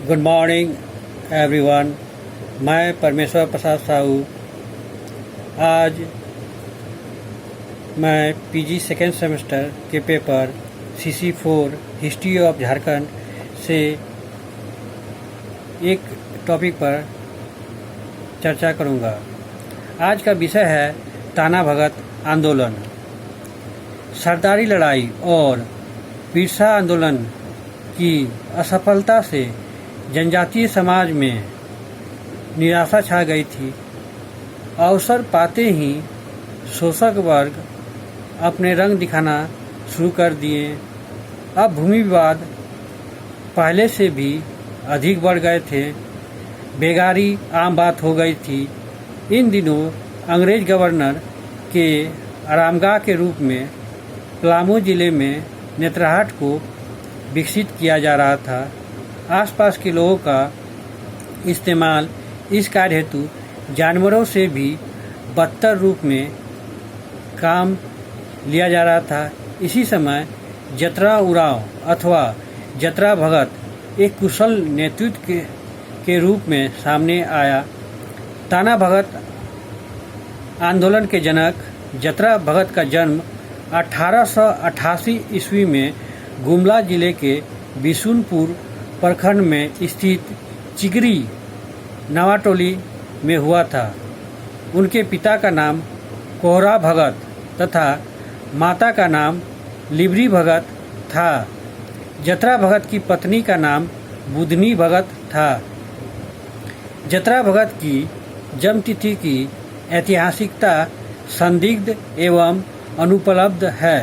Good morning everyone. मैं परमेश्वर प्रसाद साहू। आज मैं पीजी सेकेंड सेमेस्टर के paper CC4 history of Jharkhand से एक टॉपिक पर चर्चा करूंगा। आज का विषय है ताना भगत आंदोलन। सरदारी लड़ाई और बिरसा आंदोलन की असफलता से जनजातीय समाज में निराशा छा गई थी। अवसर पाते ही शोषक वर्ग अपने रंग दिखाना शुरू कर दिए। अब भूमि विवाद पहले से भी अधिक बढ़ गए थे। बेगारी आम बात हो गई थी। इन दिनों अंग्रेज गवर्नर के आरामगाह के रूप में पलामू जिले में नेतरहाट को विकसित किया जा रहा था। आसपास के लोगों का इस्तेमाल इस कार्य हेतु जानवरों से भी बदतर रूप में काम लिया जा रहा था। इसी समय जतरा उरांव अथवा जतरा भगत एक कुशल नेतृत्व के रूप में सामने आया। ताना भगत आंदोलन के जनक जतरा भगत का जन्म 1888 ईस्वी में गुमला जिले के बिशुनपुर प्रखंड में स्थित चिगरी नवाटोली में हुआ था। उनके पिता का नाम कोहरा भगत तथा माता का नाम लिबरी भगत था। जतरा भगत की पत्नी का नाम बुधनी भगत था। जतरा भगत की जन्म तिथि की ऐतिहासिकता संदिग्ध एवं अनुपलब्ध है।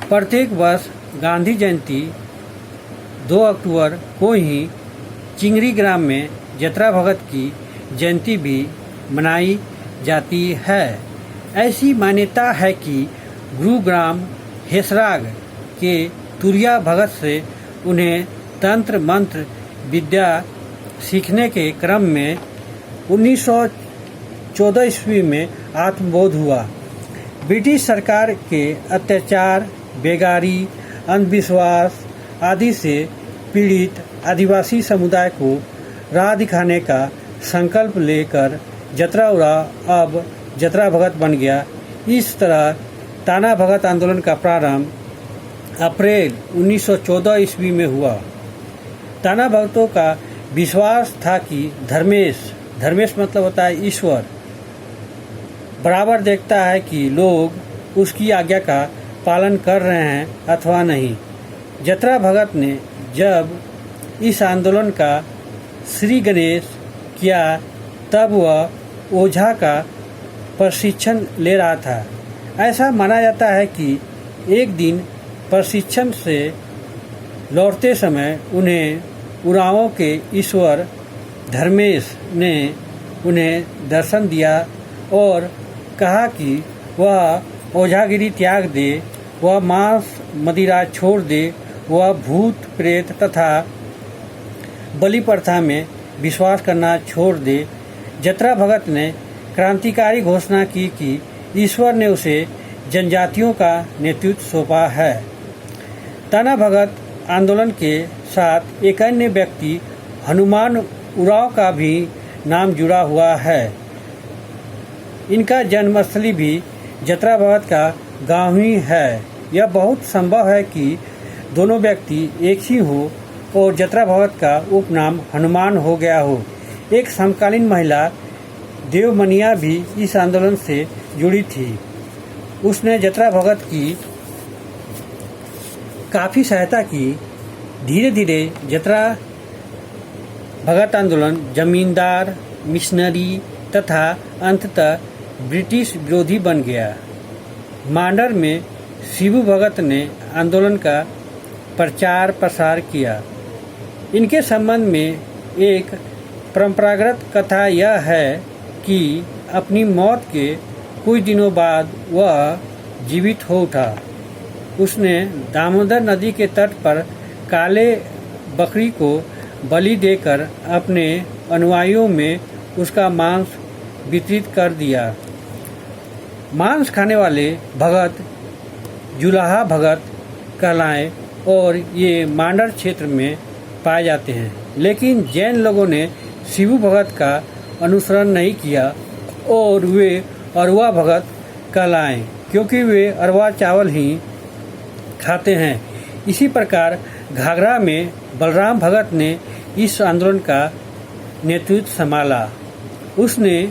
प्रत्येक वर्ष गांधी जयंती 2 अक्टूबर को ही चिंगरी ग्राम में जतरा भगत की जयंती भी मनाई जाती है। ऐसी मान्यता है कि गुरुग्राम हेसराग के तुरिया भगत से उन्हें तंत्र मंत्र विद्या सीखने के क्रम में 1914 ईस्वी में आत्मबोध हुआ। ब्रिटिश सरकार के अत्याचार, बेगारी, अंधविश्वास आदि से पीड़ित आदिवासी समुदाय को राह दिखाने का संकल्प लेकर जतरा उरांव अब जतरा भगत बन गया। इस तरह ताना भगत आंदोलन का प्रारंभ अप्रैल 1914 ईस्वी में हुआ। ताना भगतों का विश्वास था कि धर्मेश मतलब होता है ईश्वर, बराबर देखता है कि लोग उसकी आज्ञा का पालन कर रहे हैं अथवा नहीं। जतरा भगत ने जब इस आंदोलन का श्री गणेश किया तब वह ओझा का प्रशिक्षण ले रहा था। ऐसा माना जाता है कि एक दिन प्रशिक्षण से लौटते समय उन्हें उरांवों के ईश्वर धर्मेश ने उन्हें दर्शन दिया और कहा कि वह ओझागिरी त्याग दे, वह मांस मदिरा छोड़ दे, वह भूत प्रेत तथा बलि प्रथा में विश्वास करना छोड़ दे। जतरा भगत ने क्रांतिकारी घोषणा की कि ईश्वर ने उसे जनजातियों का नेतृत्व सौंपा है। ताना भगत आंदोलन के साथ एक अन्य व्यक्ति हनुमान उरांव का भी नाम जुड़ा हुआ है। इनका जन्मस्थली भी जतरा भगत का गांव ही है। यह बहुत संभव है कि दोनों व्यक्ति एक ही हो और जतरा भगत का उपनाम हनुमान हो गया हो। एक समकालीन महिला देवमनिया भी इस आंदोलन से जुड़ी थी। उसने जतरा भगत की काफ़ी सहायता की। धीरे धीरे जतरा भगत आंदोलन जमींदार, मिशनरी तथा अंततः ब्रिटिश विरोधी बन गया। मांडर में शिबू भगत ने आंदोलन का प्रचार प्रसार किया। इनके संबंध में एक परंपरागत कथा यह है कि अपनी मौत के कुछ दिनों बाद वह जीवित हो उठा। उसने दामोदर नदी के तट पर काले बकरी को बलि देकर अपने अनुयायियों में उसका मांस वितरित कर दिया। मांस खाने वाले भगत जुलाहा भगत कहलाए और ये मांडर क्षेत्र में पाए जाते हैं, लेकिन जैन लोगों ने शिबू भगत का अनुसरण नहीं किया और वे अरवा भगत कहलाए क्योंकि वे अरवा चावल ही खाते हैं। इसी प्रकार घाघरा में बलराम भगत ने इस आंदोलन का नेतृत्व संभाला। उसने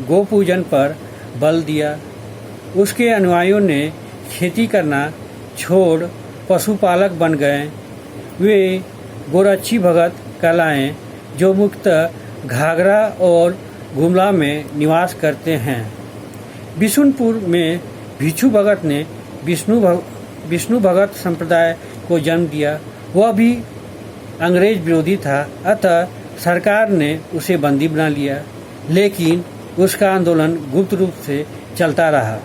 गोपूजन पर बल दिया। उसके अनुयायियों ने खेती करना छोड़ पशुपालक बन गए। वे गोरक्षी भगत कहलाए जो मुख्यतः घाघरा और गुमला में निवास करते हैं। बिशुनपुर में भिक्षु भगत ने विष्णु भगत संप्रदाय को जन्म दिया। वह भी अंग्रेज विरोधी था, अतः सरकार ने उसे बंदी बना लिया, लेकिन उसका आंदोलन गुप्त रूप से चलता रहा।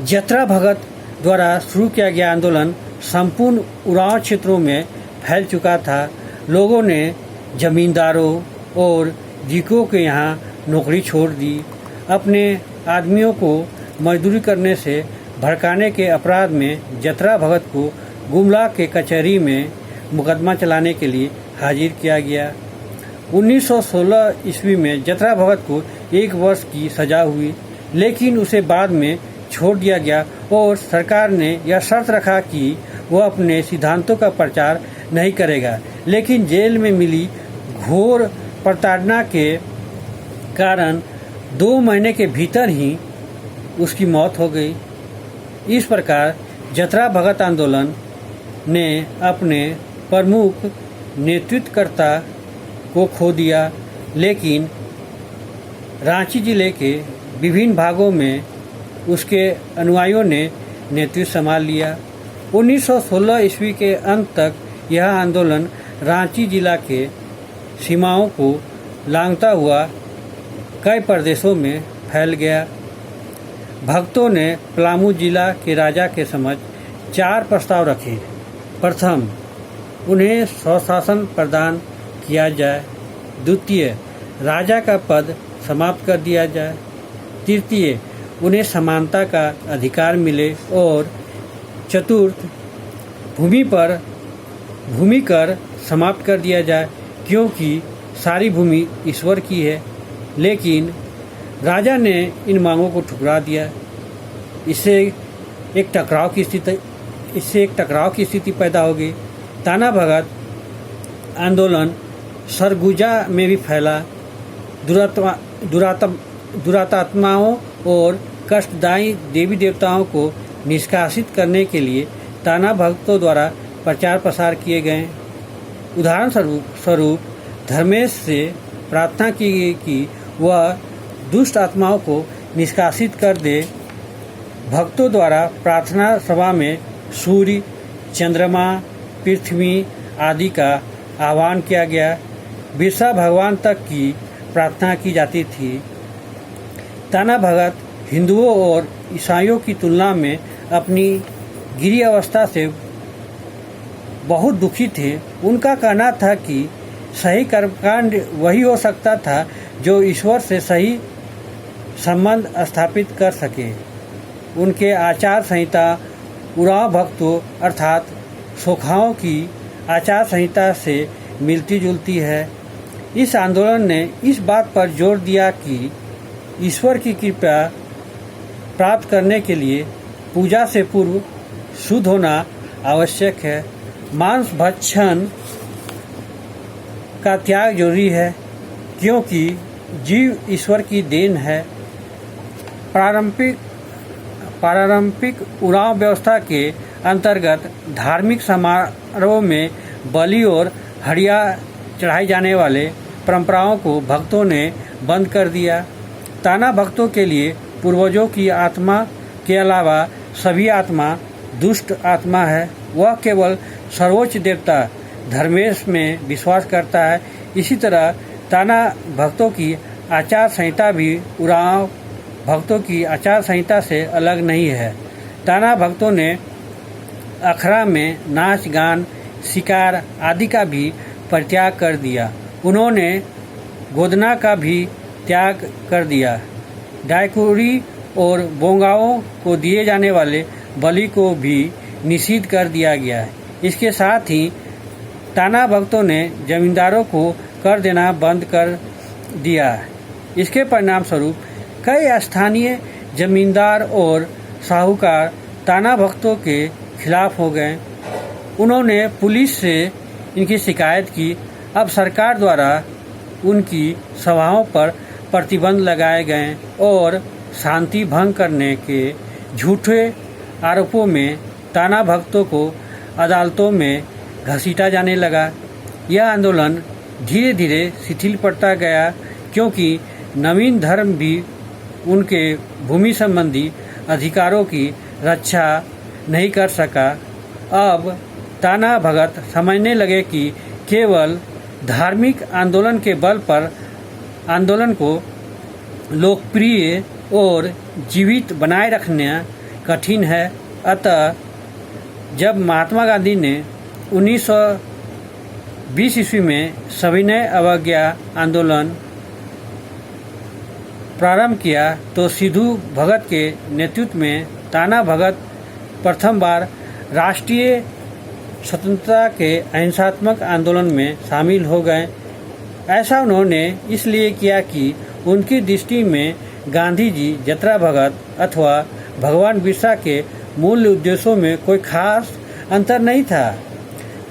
जतरा भगत द्वारा शुरू किया गया आंदोलन संपूर्ण उरांव क्षेत्रों में फैल चुका था। लोगों ने जमींदारों और जीकों के यहाँ नौकरी छोड़ दी। अपने आदमियों को मजदूरी करने से भड़काने के अपराध में जतरा भगत को गुमला के कचहरी में मुकदमा चलाने के लिए हाजिर किया गया। 1916 ईस्वी में जतरा भगत को 1 वर्ष की सजा हुई, लेकिन उसे बाद में छोड़ दिया गया और सरकार ने यह शर्त रखा कि वह अपने सिद्धांतों का प्रचार नहीं करेगा। लेकिन जेल में मिली घोर प्रताड़ना के कारण 2 महीने के भीतर ही उसकी मौत हो गई। इस प्रकार जतरा भगत आंदोलन ने अपने प्रमुख नेतृत्वकर्ता को खो दिया, लेकिन रांची जिले के विभिन्न भागों में उसके अनुयायियों ने नेतृत्व संभाल लिया। 1916 ईस्वी के अंत तक यह आंदोलन रांची जिला के सीमाओं को लांघता हुआ कई प्रदेशों में फैल गया। भक्तों ने पलामू जिला के राजा के समक्ष 4 प्रस्ताव रखे। प्रथम, उन्हें स्वशासन प्रदान किया जाए। द्वितीय, राजा का पद समाप्त कर दिया जाए। तृतीय, उन्हें समानता का अधिकार मिले। और चतुर्थ, भूमि कर समाप्त कर दिया जाए, क्योंकि सारी भूमि ईश्वर की है। लेकिन राजा ने इन मांगों को ठुकरा दिया। इससे एक टकराव की स्थिति पैदा हो गई। ताना भगत आंदोलन सरगुजा में भी फैला। दुरात्माओं और कष्टदायी देवी देवताओं को निष्कासित करने के लिए ताना भक्तों द्वारा प्रचार प्रसार किए गए। उदाहरण स्वरूप धर्मेश से प्रार्थना की गई कि वह दुष्ट आत्माओं को निष्कासित कर दे। भक्तों द्वारा प्रार्थना सभा में सूर्य, चंद्रमा, पृथ्वी आदि का आह्वान किया गया। बिरसा भगवान तक की प्रार्थना की जाती थी। ताना भगत हिंदुओं और ईसाइयों की तुलना में अपनी गिरी अवस्था से बहुत दुखी थे। उनका कहना था कि सही कर्मकांड वही हो सकता था जो ईश्वर से सही संबंध स्थापित कर सके। उनके आचार संहिता उरांव भक्तों अर्थात सोखाओं की आचार संहिता से मिलती जुलती है। इस आंदोलन ने इस बात पर जोर दिया कि ईश्वर की कृपा प्राप्त करने के लिए पूजा से पूर्व शुद्ध होना आवश्यक है। मांस भक्षण का त्याग जरूरी है, क्योंकि जीव ईश्वर की देन है। पारंपरिक उरांव व्यवस्था के अंतर्गत धार्मिक समारोह में बलि और हड़िया चढ़ाए जाने वाले परंपराओं को भक्तों ने बंद कर दिया। ताना भक्तों के लिए पूर्वजों की आत्मा के अलावा सभी आत्मा दुष्ट आत्मा है। वह केवल सर्वोच्च देवता धर्मेश में विश्वास करता है। इसी तरह ताना भक्तों की आचार संहिता भी उरांव भक्तों की आचार संहिता से अलग नहीं है। ताना भक्तों ने अखड़ा में नाच गान, शिकार आदि का भी परित्याग कर दिया। उन्होंने गोदना का भी त्याग कर दिया। डायकुरी और बोंगाओं को दिए जाने वाले बलि को भी निषिद्ध कर दिया गया है। इसके साथ ही ताना भक्तों ने जमींदारों को कर देना बंद कर दिया। इसके परिणाम स्वरूप कई स्थानीय जमींदार और साहूकार ताना भक्तों के खिलाफ हो गए। उन्होंने पुलिस से इनकी शिकायत की। अब सरकार द्वारा उनकी सभाओं पर प्रतिबंध लगाए गए और शांति भंग करने के झूठे आरोपों में ताना भक्तों को अदालतों में घसीटा जाने लगा। यह आंदोलन धीरे धीरे शिथिल पड़ता गया क्योंकि नवीन धर्म भी उनके भूमि संबंधी अधिकारों की रक्षा नहीं कर सका। अब ताना भगत समझने लगे कि केवल धार्मिक आंदोलन के बल पर आंदोलन को लोकप्रिय और जीवित बनाए रखना कठिन है। अतः जब महात्मा गांधी ने 1920 ईस्वी में सविनय अवज्ञा आंदोलन प्रारंभ किया तो सिद्धू भगत के नेतृत्व में ताना भगत प्रथम बार राष्ट्रीय स्वतंत्रता के अहिंसात्मक आंदोलन में शामिल हो गए। ऐसा उन्होंने इसलिए किया कि उनकी दृष्टि में गांधी जी जतरा भगत अथवा भगवान बिरसा के मूल उद्देश्यों में कोई खास अंतर नहीं था।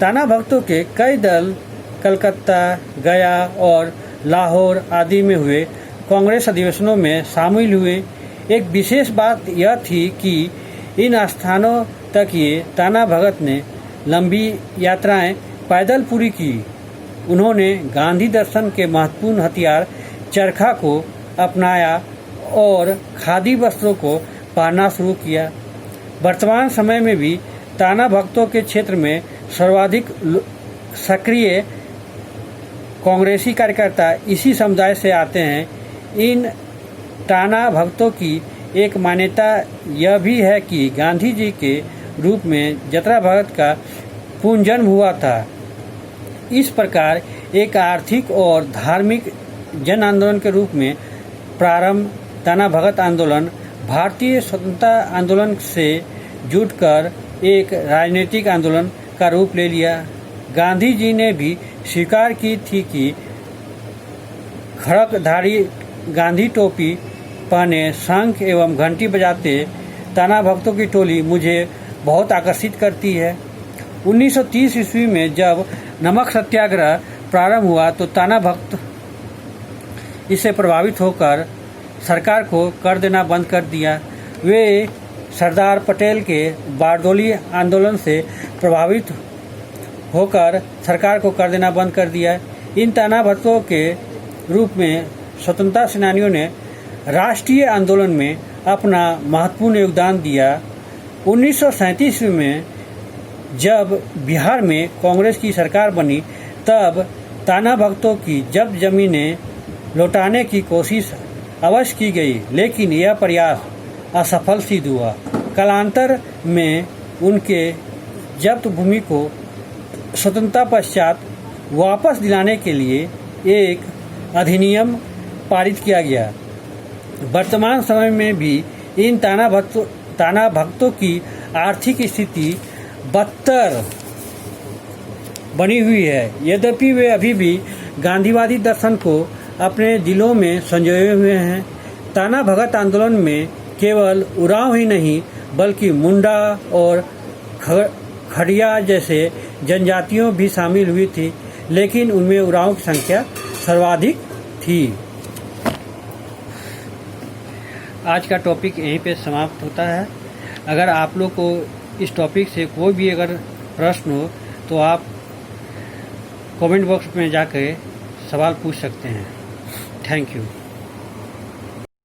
ताना भक्तों के कई दल कलकत्ता, गया और लाहौर आदि में हुए कांग्रेस अधिवेशनों में शामिल हुए। एक विशेष बात यह थी कि इन स्थानों तक ये ताना भगत ने लंबी यात्राएं पैदल पूरी की। उन्होंने गांधी दर्शन के महत्वपूर्ण हथियार चरखा को अपनाया और खादी वस्त्रों को पहनना शुरू किया। वर्तमान समय में भी ताना भक्तों के क्षेत्र में सर्वाधिक सक्रिय कांग्रेसी कार्यकर्ता इसी समुदाय से आते हैं। इन ताना भक्तों की एक मान्यता यह भी है कि गांधी जी के रूप में जतरा भगत का पुनर्जन्म हुआ था। इस प्रकार एक आर्थिक और धार्मिक जन आंदोलन के रूप में प्रारंभ ताना भगत आंदोलन भारतीय स्वतंत्रता आंदोलन से जुटकर एक राजनीतिक आंदोलन का रूप ले लिया। गांधी जी ने भी स्वीकार की थी कि खड़कधारी गांधी टोपी पहने शंख एवं घंटी बजाते ताना भक्तों की टोली मुझे बहुत आकर्षित करती है। 1930 ईस्वी में जब नमक सत्याग्रह प्रारंभ हुआ तो ताना भक्त इससे प्रभावित होकर सरकार को कर देना बंद कर दिया। वे सरदार पटेल के बारदोली आंदोलन से प्रभावित होकर सरकार को कर देना बंद कर दिया। इन ताना भक्तों के रूप में स्वतंत्रता सेनानियों ने राष्ट्रीय आंदोलन में अपना महत्वपूर्ण योगदान दिया। 1937 में जब बिहार में कांग्रेस की सरकार बनी तब ताना भक्तों की जब जमीनें लौटाने की कोशिश अवश्य की गई, लेकिन यह प्रयास असफल सिद्ध हुआ। कालांतर में उनके जब्त भूमि को स्वतंत्रता पश्चात वापस दिलाने के लिए एक अधिनियम पारित किया गया। वर्तमान समय में भी इन ताना भक्तों की आर्थिक स्थिति बदतर बनी हुई है। यद्यपि वे अभी भी गांधीवादी दर्शन को अपने दिलों में संजोए हुए हैं। ताना भगत आंदोलन में केवल उरांव ही नहीं बल्कि मुंडा और खड़िया जैसे जनजातियों भी शामिल हुई थी, लेकिन उनमें उरांव की संख्या सर्वाधिक थी। आज का टॉपिक यहीं पे समाप्त होता है। अगर आप लोग को इस टॉपिक से कोई भी अगर प्रश्न हो तो आप कमेंट बॉक्स में जाकर सवाल पूछ सकते हैं। Thank you.